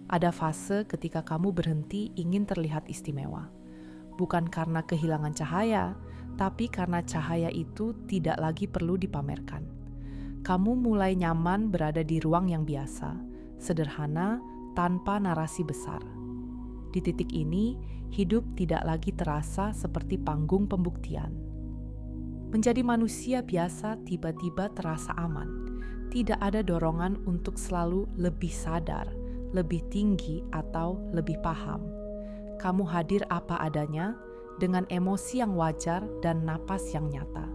Ada fase ketika kamu berhenti ingin terlihat istimewa. Bukan karena kehilangan cahaya, tapi karena cahaya itu tidak lagi perlu dipamerkan. Kamu mulai nyaman berada di ruang yang biasa, sederhana, tanpa narasi besar. Di titik ini, hidup tidak lagi terasa seperti panggung pembuktian. Menjadi manusia biasa tiba-tiba terasa aman. Tidak ada dorongan untuk selalu lebih sadar, lebih tinggi, atau lebih paham. Kamu hadir apa adanya, dengan emosi yang wajar dan napas yang nyata.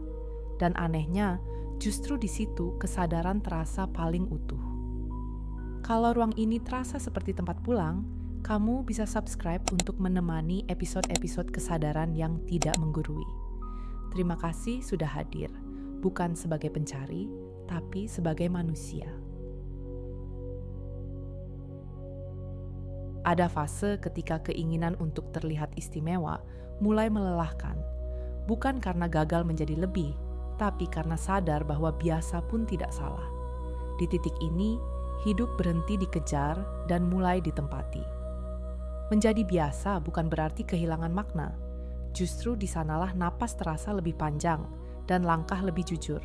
Dan anehnya, justru di situ kesadaran terasa paling utuh. Kalau ruang ini terasa seperti tempat pulang, kamu bisa subscribe untuk menemani episode-episode kesadaran yang tidak menggurui. Terima kasih sudah hadir, bukan sebagai pencari, tapi sebagai manusia. Ada fase ketika keinginan untuk terlihat istimewa mulai melelahkan, bukan karena gagal menjadi lebih, tapi karena sadar bahwa biasa pun tidak salah. Di titik ini, hidup berhenti dikejar dan mulai ditempati. Menjadi biasa bukan berarti kehilangan makna. Justru di sanalah napas terasa lebih panjang dan langkah lebih jujur.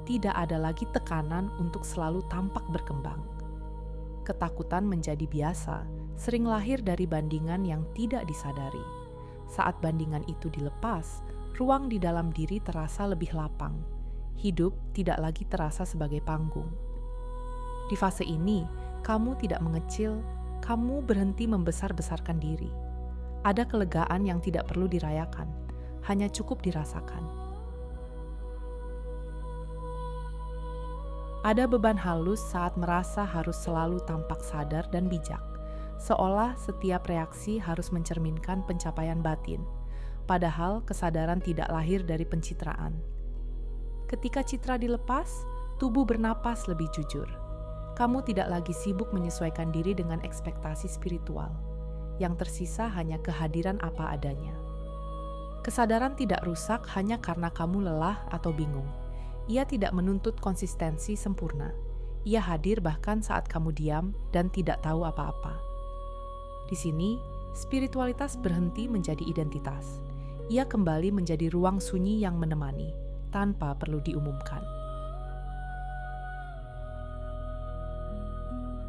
Tidak ada lagi tekanan untuk selalu tampak berkembang. Ketakutan menjadi biasa sering lahir dari bandingan yang tidak disadari. Saat bandingan itu dilepas, ruang di dalam diri terasa lebih lapang. Hidup tidak lagi terasa sebagai panggung. Di fase ini, kamu tidak mengecil, kamu berhenti membesar-besarkan diri. Ada kelegaan yang tidak perlu dirayakan, hanya cukup dirasakan. Ada beban halus saat merasa harus selalu tampak sadar dan bijak, seolah setiap reaksi harus mencerminkan pencapaian batin, padahal kesadaran tidak lahir dari pencitraan. Ketika citra dilepas, tubuh bernapas lebih jujur. Kamu tidak lagi sibuk menyesuaikan diri dengan ekspektasi spiritual. Yang tersisa hanya kehadiran apa adanya. Kesadaran tidak rusak hanya karena kamu lelah atau bingung. Ia tidak menuntut konsistensi sempurna. Ia hadir bahkan saat kamu diam dan tidak tahu apa-apa. Di sini, spiritualitas berhenti menjadi identitas. Ia kembali menjadi ruang sunyi yang menemani, tanpa perlu diumumkan.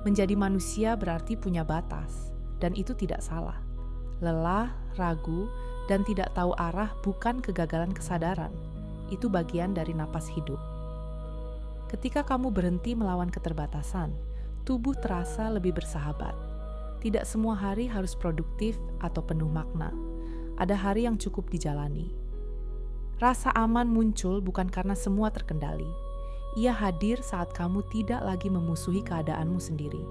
Menjadi manusia berarti punya batas. Dan itu tidak salah. Lelah, ragu, dan tidak tahu arah bukan kegagalan kesadaran. Itu bagian dari napas hidup. Ketika kamu berhenti melawan keterbatasan, tubuh terasa lebih bersahabat. Tidak semua hari harus produktif atau penuh makna. Ada hari yang cukup dijalani. Rasa aman muncul bukan karena semua terkendali. Ia hadir saat kamu tidak lagi memusuhi keadaanmu sendiri.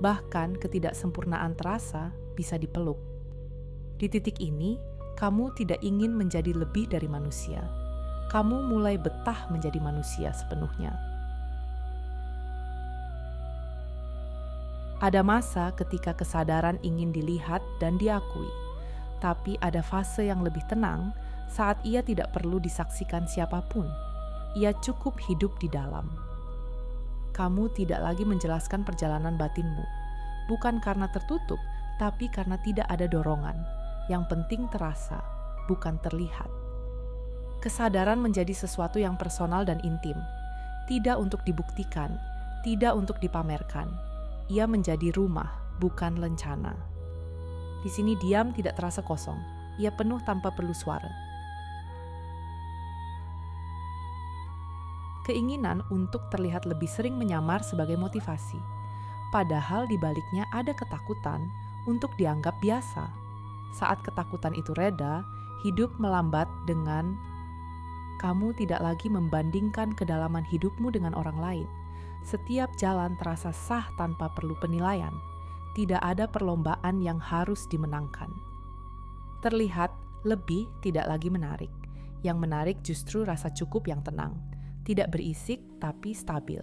Bahkan ketidaksempurnaan terasa bisa dipeluk. Di titik ini, kamu tidak ingin menjadi lebih dari manusia. Kamu mulai betah menjadi manusia sepenuhnya. Ada masa ketika kesadaran ingin dilihat dan diakui, tapi ada fase yang lebih tenang saat ia tidak perlu disaksikan siapapun. Ia cukup hidup di dalam. Kamu tidak lagi menjelaskan perjalanan batinmu, bukan karena tertutup, tapi karena tidak ada dorongan. Yang penting terasa, bukan terlihat. Kesadaran menjadi sesuatu yang personal dan intim, tidak untuk dibuktikan, tidak untuk dipamerkan. Ia menjadi rumah, bukan lencana. Di sini diam tidak terasa kosong, ia penuh tanpa perlu suara. Keinginan untuk terlihat lebih sering menyamar sebagai motivasi. Padahal di baliknya ada ketakutan untuk dianggap biasa. Saat ketakutan itu reda, hidup melambat dengan kamu tidak lagi membandingkan kedalaman hidupmu dengan orang lain. Setiap jalan terasa sah tanpa perlu penilaian. Tidak ada perlombaan yang harus dimenangkan. Terlihat lebih tidak lagi menarik. Yang menarik justru rasa cukup yang tenang. Tidak berisik tapi stabil.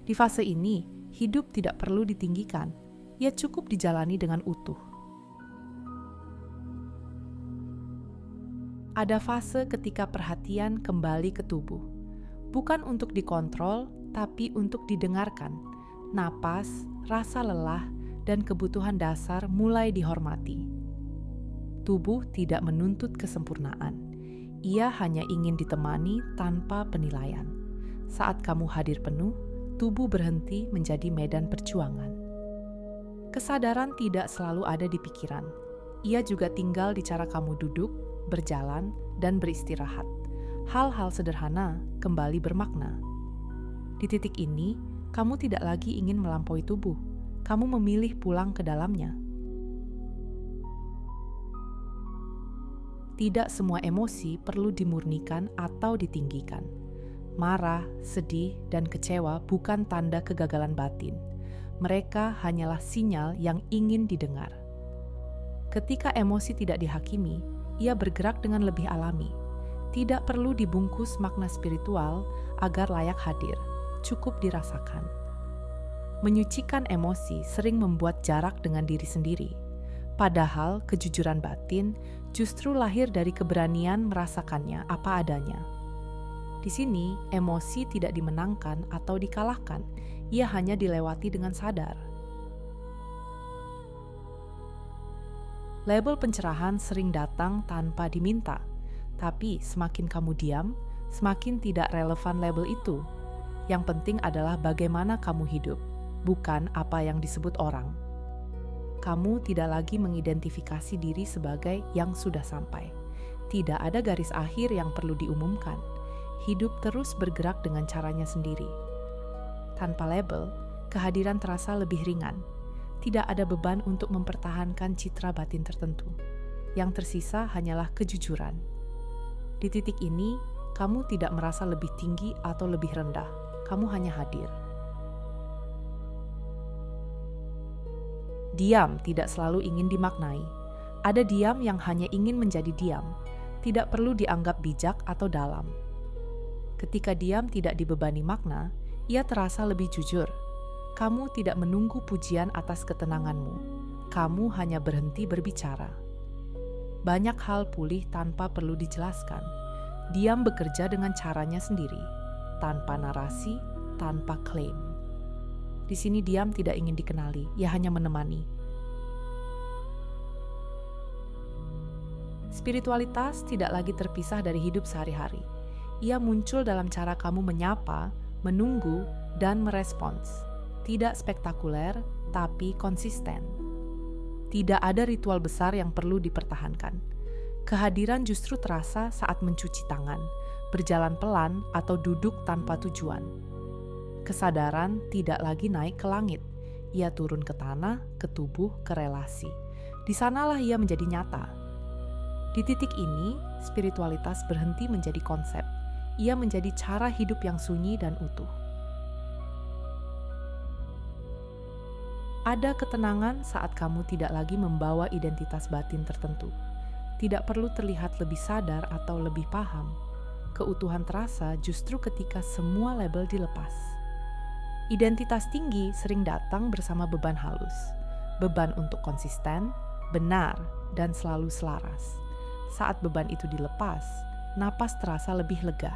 Di fase ini, hidup tidak perlu ditinggikan. Ia cukup dijalani dengan utuh. Ada fase ketika perhatian kembali ke tubuh. Bukan untuk dikontrol, tapi untuk didengarkan. Napas, rasa lelah, dan kebutuhan dasar mulai dihormati. Tubuh tidak menuntut kesempurnaan. Ia hanya ingin ditemani tanpa penilaian. Saat kamu hadir penuh, tubuh berhenti menjadi medan perjuangan. Kesadaran tidak selalu ada di pikiran. Ia juga tinggal di cara kamu duduk, berjalan, dan beristirahat. Hal-hal sederhana kembali bermakna. Di titik ini, kamu tidak lagi ingin melampaui tubuh. Kamu memilih pulang ke dalamnya. Tidak semua emosi perlu dimurnikan atau ditinggikan. Marah, sedih, dan kecewa bukan tanda kegagalan batin. Mereka hanyalah sinyal yang ingin didengar. Ketika emosi tidak dihakimi, ia bergerak dengan lebih alami. Tidak perlu dibungkus makna spiritual agar layak hadir, cukup dirasakan. Menyucikan emosi sering membuat jarak dengan diri sendiri. Padahal kejujuran batin justru lahir dari keberanian merasakannya apa adanya. Di sini, emosi tidak dimenangkan atau dikalahkan, ia hanya dilewati dengan sadar. Label pencerahan sering datang tanpa diminta, tapi semakin kamu diam, semakin tidak relevan label itu. Yang penting adalah bagaimana kamu hidup, bukan apa yang disebut orang. Kamu tidak lagi mengidentifikasi diri sebagai yang sudah sampai. Tidak ada garis akhir yang perlu diumumkan. Hidup terus bergerak dengan caranya sendiri. Tanpa label, kehadiran terasa lebih ringan. Tidak ada beban untuk mempertahankan citra batin tertentu. Yang tersisa hanyalah kejujuran. Di titik ini, kamu tidak merasa lebih tinggi atau lebih rendah. Kamu hanya hadir. Diam tidak selalu ingin dimaknai. Ada diam yang hanya ingin menjadi diam, tidak perlu dianggap bijak atau dalam. Ketika diam tidak dibebani makna, ia terasa lebih jujur. Kamu tidak menunggu pujian atas ketenanganmu. Kamu hanya berhenti berbicara. Banyak hal pulih tanpa perlu dijelaskan. Diam bekerja dengan caranya sendiri, tanpa narasi, tanpa klaim. Di sini diam tidak ingin dikenali, ia hanya menemani. Spiritualitas tidak lagi terpisah dari hidup sehari-hari. Ia muncul dalam cara kamu menyapa, menunggu, dan merespons. Tidak spektakuler, tapi konsisten. Tidak ada ritual besar yang perlu dipertahankan. Kehadiran justru terasa saat mencuci tangan, berjalan pelan, atau duduk tanpa tujuan. Kesadaran tidak lagi naik ke langit. Ia turun ke tanah, ke tubuh, ke relasi. Di sanalah ia menjadi nyata. Di titik ini, spiritualitas berhenti menjadi konsep. Ia menjadi cara hidup yang sunyi dan utuh. Ada ketenangan saat kamu tidak lagi membawa identitas batin tertentu. Tidak perlu terlihat lebih sadar atau lebih paham. Keutuhan terasa justru ketika semua label dilepas. Identitas tinggi sering datang bersama beban halus. Beban untuk konsisten, benar, dan selalu selaras. Saat beban itu dilepas, napas terasa lebih lega.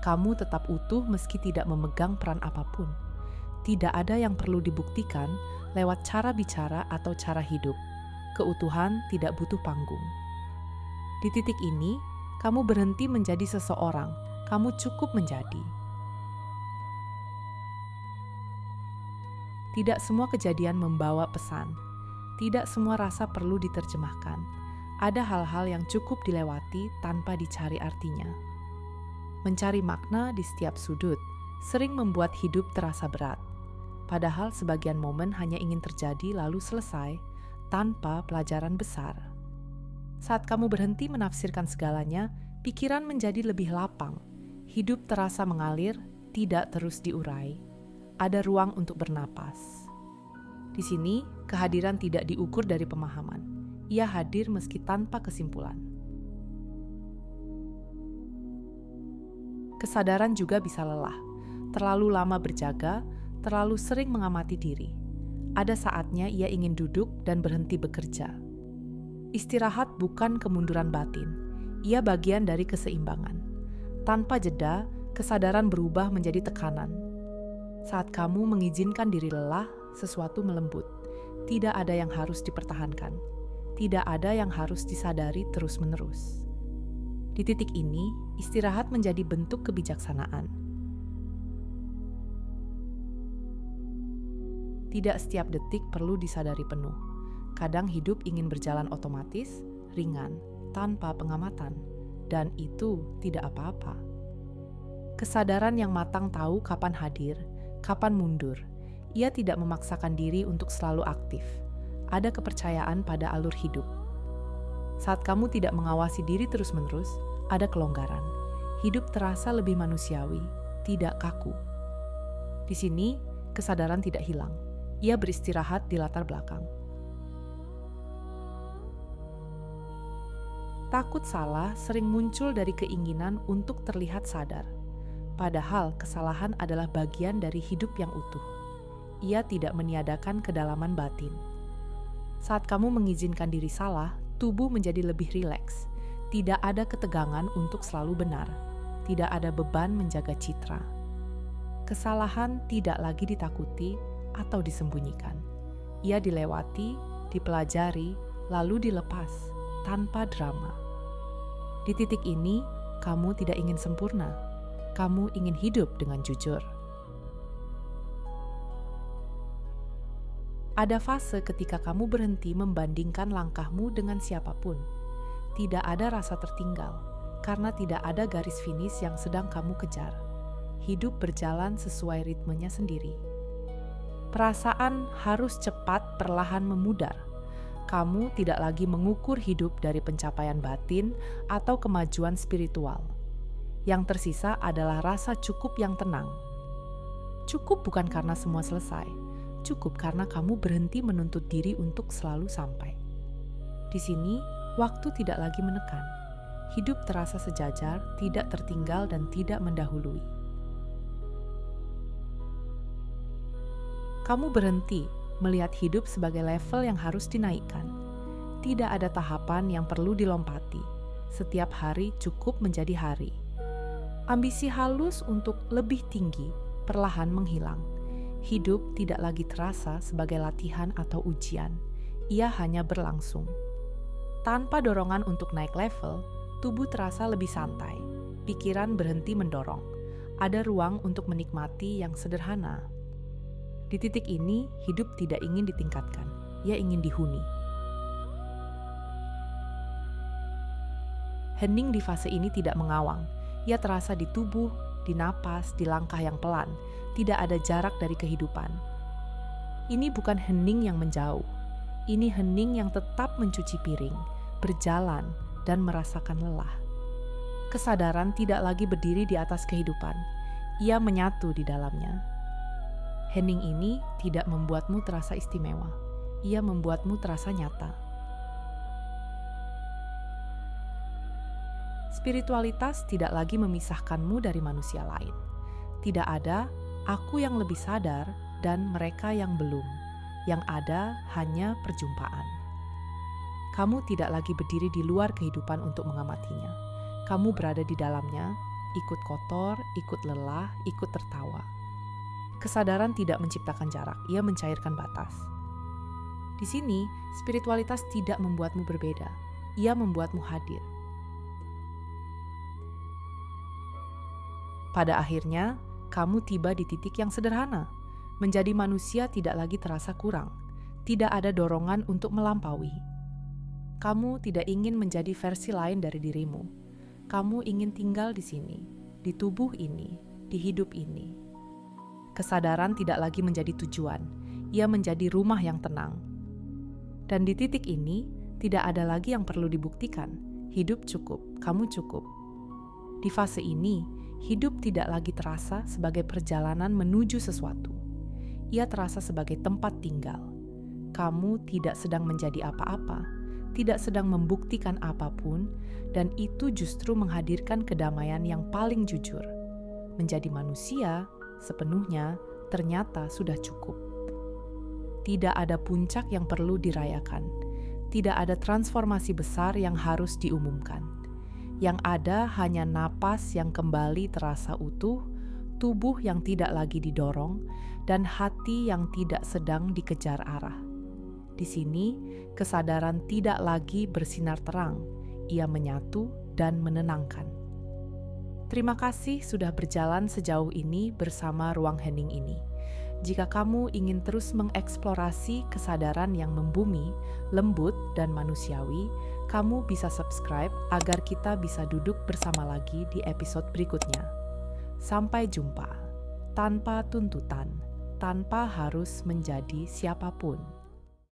Kamu tetap utuh meski tidak memegang peran apapun. Tidak ada yang perlu dibuktikan lewat cara bicara atau cara hidup. Keutuhan tidak butuh panggung. Di titik ini, kamu berhenti menjadi seseorang. Kamu cukup menjadi. Tidak semua kejadian membawa pesan. Tidak semua rasa perlu diterjemahkan. Ada hal-hal yang cukup dilewati tanpa dicari artinya. Mencari makna di setiap sudut sering membuat hidup terasa berat. Padahal sebagian momen hanya ingin terjadi lalu selesai tanpa pelajaran besar. Saat kamu berhenti menafsirkan segalanya, pikiran menjadi lebih lapang. Hidup terasa mengalir, tidak terus diurai. Ada ruang untuk bernapas. Di sini, kehadiran tidak diukur dari pemahaman. Ia hadir meski tanpa kesimpulan. Kesadaran juga bisa lelah. Terlalu lama berjaga, terlalu sering mengamati diri. Ada saatnya ia ingin duduk dan berhenti bekerja. Istirahat bukan kemunduran batin. Ia bagian dari keseimbangan. Tanpa jeda, kesadaran berubah menjadi tekanan. Saat kamu mengizinkan diri lelah, sesuatu melembut. Tidak ada yang harus dipertahankan. Tidak ada yang harus disadari terus-menerus. Di titik ini, istirahat menjadi bentuk kebijaksanaan. Tidak setiap detik perlu disadari penuh. Kadang hidup ingin berjalan otomatis, ringan, tanpa pengamatan, dan itu tidak apa-apa. Kesadaran yang matang tahu kapan hadir, kapan mundur. Ia tidak memaksakan diri untuk selalu aktif. Ada kepercayaan pada alur hidup. Saat kamu tidak mengawasi diri terus-menerus, ada kelonggaran. Hidup terasa lebih manusiawi, tidak kaku. Di sini, kesadaran tidak hilang. Ia beristirahat di latar belakang. Takut salah sering muncul dari keinginan untuk terlihat sadar. Padahal kesalahan adalah bagian dari hidup yang utuh. Ia tidak meniadakan kedalaman batin. Saat kamu mengizinkan diri salah, tubuh menjadi lebih rileks. Tidak ada ketegangan untuk selalu benar. Tidak ada beban menjaga citra. Kesalahan tidak lagi ditakuti atau disembunyikan. Ia dilewati, dipelajari, lalu dilepas tanpa drama. Di titik ini, kamu tidak ingin sempurna. Kamu ingin hidup dengan jujur. Ada fase ketika kamu berhenti membandingkan langkahmu dengan siapapun. Tidak ada rasa tertinggal, karena tidak ada garis finish yang sedang kamu kejar. Hidup berjalan sesuai ritmenya sendiri. Perasaan harus cepat perlahan memudar. Kamu tidak lagi mengukur hidup dari pencapaian batin atau kemajuan spiritual. Yang tersisa adalah rasa cukup yang tenang. Cukup bukan karena semua selesai. Cukup karena kamu berhenti menuntut diri untuk selalu sampai. Di sini, waktu tidak lagi menekan. Hidup terasa sejajar, tidak tertinggal dan tidak mendahului. Kamu berhenti melihat hidup sebagai level yang harus dinaikkan. Tidak ada tahapan yang perlu dilompati. Setiap hari cukup menjadi hari. Ambisi halus untuk lebih tinggi perlahan menghilang. Hidup tidak lagi terasa sebagai latihan atau ujian. Ia hanya berlangsung. Tanpa dorongan untuk naik level, tubuh terasa lebih santai. Pikiran berhenti mendorong. Ada ruang untuk menikmati yang sederhana. Di titik ini, hidup tidak ingin ditingkatkan. Ia ingin dihuni. Hening di fase ini tidak mengawang. Ia terasa di tubuh, di napas, di langkah yang pelan. Tidak ada jarak dari kehidupan. Ini bukan hening yang menjauh. Ini hening yang tetap mencuci piring, berjalan, dan merasakan lelah. Kesadaran tidak lagi berdiri di atas kehidupan. Ia menyatu di dalamnya. Hening ini tidak membuatmu terasa istimewa. Ia membuatmu terasa nyata. Spiritualitas tidak lagi memisahkanmu dari manusia lain. Tidak ada aku yang lebih sadar dan mereka yang belum. Yang ada hanya perjumpaan. Kamu tidak lagi berdiri di luar kehidupan untuk mengamatinya. Kamu berada di dalamnya, ikut kotor, ikut lelah, ikut tertawa. Kesadaran tidak menciptakan jarak, ia mencairkan batas. Di sini, spiritualitas tidak membuatmu berbeda, ia membuatmu hadir. Pada akhirnya, kamu tiba di titik yang sederhana. Menjadi manusia tidak lagi terasa kurang. Tidak ada dorongan untuk melampaui. Kamu tidak ingin menjadi versi lain dari dirimu. Kamu ingin tinggal di sini, di tubuh ini, di hidup ini. Kesadaran tidak lagi menjadi tujuan. Ia menjadi rumah yang tenang. Dan di titik ini, tidak ada lagi yang perlu dibuktikan. Hidup cukup, kamu cukup. Di fase ini, hidup tidak lagi terasa sebagai perjalanan menuju sesuatu. Ia terasa sebagai tempat tinggal. Kamu tidak sedang menjadi apa-apa, tidak sedang membuktikan apapun, dan itu justru menghadirkan kedamaian yang paling jujur. Menjadi manusia sepenuhnya ternyata sudah cukup. Tidak ada puncak yang perlu dirayakan. Tidak ada transformasi besar yang harus diumumkan. Yang ada hanya napas yang kembali terasa utuh, tubuh yang tidak lagi didorong, dan hati yang tidak sedang dikejar arah. Di sini, kesadaran tidak lagi bersinar terang, ia menyatu dan menenangkan. Terima kasih sudah berjalan sejauh ini bersama Ruang Hening ini. Jika kamu ingin terus mengeksplorasi kesadaran yang membumi, lembut, dan manusiawi, kamu bisa subscribe agar kita bisa duduk bersama lagi di episode berikutnya. Sampai jumpa, tanpa tuntutan, tanpa harus menjadi siapapun.